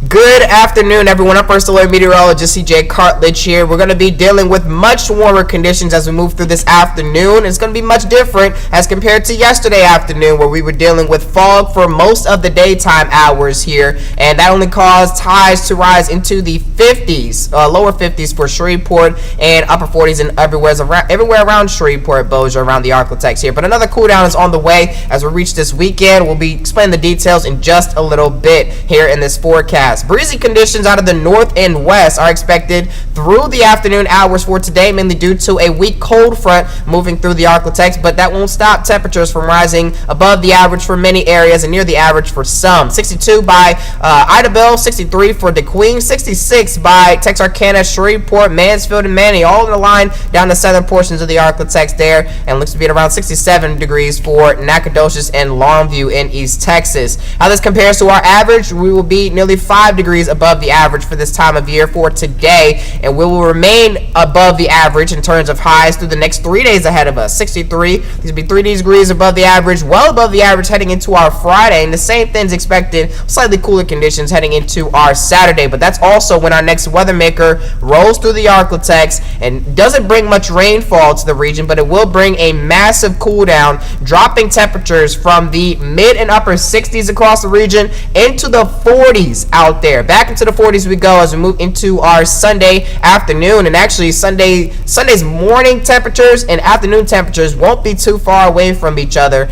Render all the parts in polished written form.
Good afternoon, everyone. I'm First Alert Meteorologist CJ Cartledge here. We're going to be dealing with much warmer conditions as we move through this afternoon. It's going to be much different as compared to yesterday afternoon, where we were dealing with fog for most of the daytime hours here, and that only caused highs to rise into the 50s, lower 50s for Shreveport, and upper 40s and everywhere around Shreveport, Bossier, around the Arklatex here. But another cool down is on the way as we reach this weekend. We'll be explaining the details in just a little bit here in this forecast. Breezy conditions out of the north and west are expected through the afternoon hours for today, mainly due to a weak cold front moving through the Arklatex, but that won't stop temperatures from rising above the average for many areas and near the average for some. 62 by Idabel, 63 for DeQueen, 66 by Texarkana, Shreveport, Mansfield, and Manny, all in the line down the southern portions of the Arklatex there, and looks to be at around 67 degrees for Nacogdoches and Longview in East Texas. How this compares to our average, we will be nearly 5 degrees above the average for this time of year for today, and we will remain above the average in terms of highs through the next 3 days ahead of us. 63, these will be 3 degrees above the average, well above the average heading into our Friday, and the same thing's expected, slightly cooler conditions heading into our Saturday. But that's also when our next weather maker rolls through the Arklatex and doesn't bring much rainfall to the region, but it will bring a massive cool down, dropping temperatures from the mid and upper 60s across the region into the 40s out there. Back into the 40s we go as we move into our Sunday afternoon, and actually Sunday's morning temperatures and afternoon temperatures won't be too far away from each other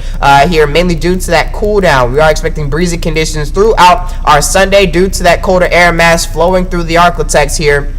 here, mainly due to that cool down. We are expecting breezy conditions throughout our Sunday due to that colder air mass flowing through the Arklatex here.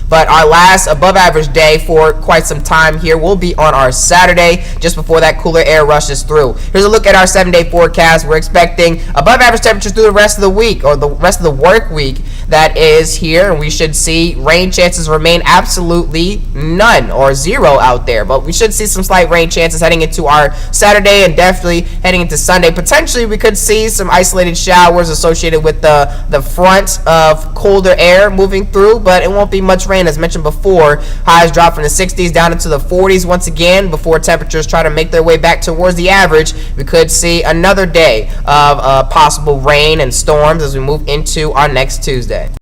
But our last above average day for quite some time here will be on our Saturday, just before that cooler air rushes through. Here's a look at our 7-day forecast. We're expecting above average temperatures through the rest of the week, or the rest of the work week that is here, and we should see rain chances remain absolutely none or zero out there. But we should see some slight rain chances heading into our Saturday and definitely heading into Sunday. Potentially we could see some isolated showers associated with the front of colder air moving through, but it won't be much rain. As mentioned before, highs drop from the 60s down into the 40s once again before temperatures try to make their way back towards the average. We could see another day of possible rain and storms as we move into our next Tuesday.